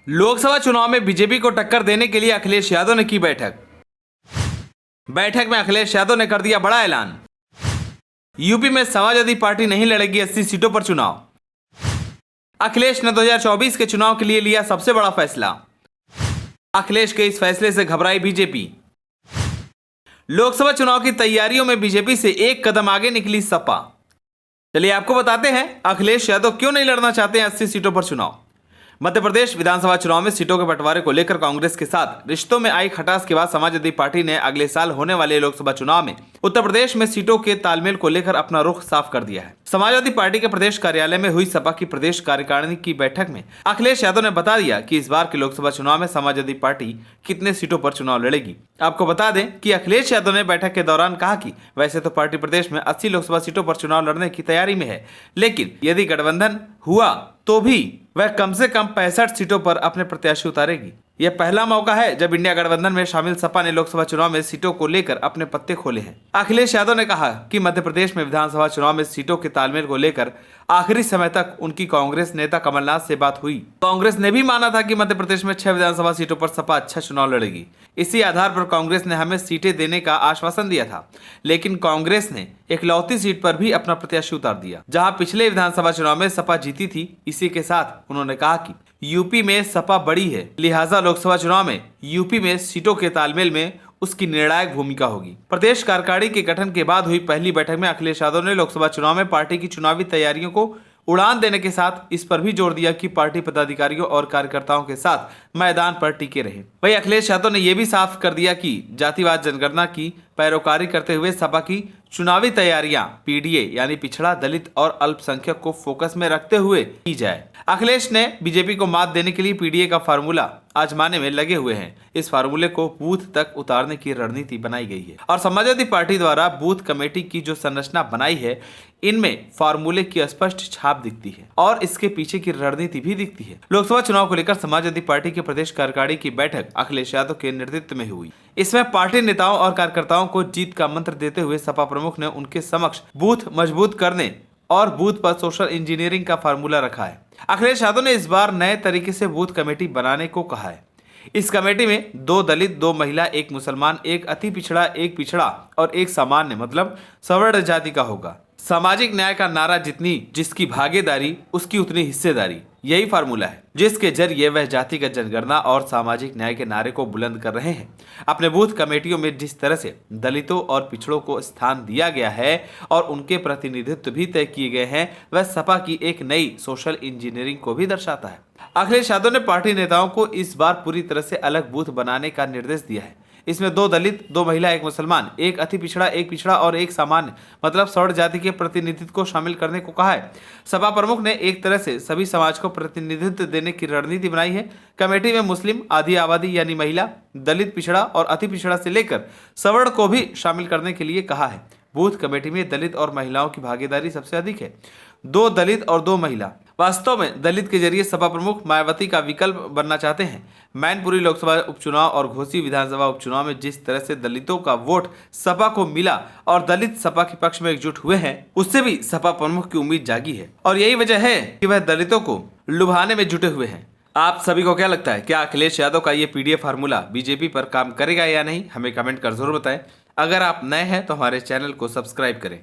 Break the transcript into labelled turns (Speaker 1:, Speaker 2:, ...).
Speaker 1: लोकसभा चुनाव में बीजेपी को टक्कर देने के लिए अखिलेश यादव ने की बैठक में अखिलेश यादव ने कर दिया बड़ा ऐलान। यूपी में समाजवादी पार्टी नहीं लड़ेगी 80 सीटों पर चुनाव। अखिलेश ने 2024 के चुनाव के लिए लिया सबसे बड़ा फैसला। अखिलेश के इस फैसले से घबराई बीजेपी। लोकसभा चुनाव की तैयारियों में बीजेपी से एक कदम आगे निकली सपा। चलिए आपको बताते हैं अखिलेश यादव क्यों नहीं लड़ना चाहते हैं 80 सीटों पर चुनाव। मध्य प्रदेश विधानसभा चुनाव में सीटों के बंटवारे को लेकर कांग्रेस के साथ रिश्तों में आई खटास के बाद समाजवादी पार्टी ने अगले साल होने वाले लोकसभा चुनाव में उत्तर प्रदेश में सीटों के तालमेल को लेकर अपना रुख साफ कर दिया है। समाजवादी पार्टी के प्रदेश कार्यालय में हुई सपा की प्रदेश कार्यकारिणी की बैठक में अखिलेश यादव ने बता दिया कि इस बार के लोकसभा चुनाव में समाजवादी पार्टी कितने सीटों पर चुनाव लड़ेगी। आपको बता दें कि अखिलेश यादव ने बैठक के दौरान कहा कि वैसे तो पार्टी प्रदेश में 80 लोकसभा सीटों पर चुनाव लड़ने की तैयारी में है, लेकिन यदि गठबंधन हुआ तो भी वह कम से कम 65 सीटों पर अपने प्रत्याशी उतारेगी। यह पहला मौका है जब इंडिया गठबंधन में शामिल सपा ने लोकसभा चुनाव में सीटों को लेकर अपने पत्ते खोले हैं। अखिलेश यादव ने कहा कि मध्य प्रदेश में विधानसभा चुनाव में सीटों के तालमेल को लेकर आखिरी समय तक उनकी कांग्रेस नेता कमलनाथ से बात हुई। कांग्रेस ने भी माना था कि मध्य प्रदेश में 6 विधानसभा सीटों पर सपा अच्छा चुनाव लड़ेगी। इसी आधार पर कांग्रेस ने हमें सीटें देने का आश्वासन दिया था, लेकिन कांग्रेस ने इकलौती सीट पर भी अपना प्रत्याशी उतार दिया, जहां पिछले विधानसभा चुनाव में सपा जीती थी। इसी के साथ उन्होंने कहा कि यूपी में सपा बड़ी है, लिहाजा लोकसभा चुनाव में यूपी में सीटों के तालमेल में उसकी निर्णायक भूमिका होगी। प्रदेश कार्यकारिणी के गठन के बाद हुई पहली बैठक में अखिलेश यादव ने लोकसभा चुनाव में पार्टी की चुनावी तैयारियों को उड़ान देने के साथ इस पर भी जोर दिया कि पार्टी पदाधिकारियों और कार्यकर्ताओं के साथ मैदान पर टिके रहे। वहीं अखिलेश यादव ने यह भी साफ कर दिया कि जातिवाद जनगणना की पैरोकारी करते हुए सपा की चुनावी तैयारियां पीडीए यानी पिछड़ा, दलित और अल्पसंख्यक को फोकस में रखते हुए की जाए। अखिलेश ने बीजेपी को मात देने के लिए पीडीए का फार्मूला आजमाने में लगे हुए हैं। इस फार्मूले को बूथ तक उतारने की रणनीति बनाई गई है और समाजवादी पार्टी द्वारा बूथ कमेटी की जो संरचना बनाई है, इनमें फार्मूले की स्पष्ट छाप दिखती है और इसके पीछे की रणनीति भी दिखती है। लोकसभा चुनाव को लेकर समाजवादी पार्टी के प्रदेश कार्यकारिणी की बैठक अखिलेश यादव के नेतृत्व में हुई। इसमें पार्टी नेताओं और कार्यकर्ताओं को जीत का मंत्र देते हुए सपा प्रमुख ने उनके समक्ष बूथ मजबूत करने और बूथ पर सोशल इंजीनियरिंग का फार्मूला रखा है। अखिलेश यादव ने इस बार नए तरीके से बूथ कमेटी बनाने को कहा है। इस कमेटी में 2 दलित, 2 महिला, 1 मुसलमान, 1 अति पिछड़ा, 1 पिछड़ा और 1 सामान्य मतलब सवर्ण जाति का होगा। सामाजिक न्याय का नारा जिसकी भागीदारी उसकी उतनी हिस्सेदारी, यही फार्मूला है जिसके जरिए वह जातिगत जनगणना और सामाजिक न्याय के नारे को बुलंद कर रहे हैं। अपने बूथ कमेटियों में जिस तरह से दलितों और पिछड़ों को स्थान दिया गया है और उनके प्रतिनिधित्व भी तय किए गए हैं, वह सपा की एक नई सोशल इंजीनियरिंग को भी दर्शाता है। अखिलेश यादव ने पार्टी नेताओं को इस बार पूरी तरह से अलग बूथ बनाने का निर्देश दिया है। इसमें 2 दलित, 2 महिला, 1 मुसलमान, 1 अति पिछड़ा, 1 पिछड़ा और 1 सामान्य मतलब सवर्ण जाति के प्रतिनिधित्व को शामिल करने को कहा है। सपा प्रमुख ने एक तरह से सभी समाज को प्रतिनिधित्व देने की रणनीति बनाई है। कमेटी में मुस्लिम, आधी आबादी यानी महिला, दलित, पिछड़ा और अति पिछड़ा से लेकर सवर्ण को भी शामिल करने के लिए कहा है। बूथ कमेटी में दलित और महिलाओं की भागीदारी सबसे अधिक है, 2 दलित और 2 महिला। वास्तव में दलित के जरिए सपा प्रमुख मायावती का विकल्प बनना चाहते हैं। मैनपुरी लोकसभा उपचुनाव और घोसी विधानसभा उपचुनाव में जिस तरह से दलितों का वोट सपा को मिला और दलित सपा के पक्ष में एकजुट हुए हैं, उससे भी सपा प्रमुख की उम्मीद जागी है और यही वजह है कि वह दलितों को लुभाने में जुटे हुए हैं। आप सभी को क्या लगता है, क्या अखिलेश यादव का ये पीडीए फार्मूला बीजेपी पर काम करेगा या नहीं? हमें कमेंट कर जरूर बताएं। अगर आप नए हैं तो हमारे चैनल को सब्सक्राइब करें।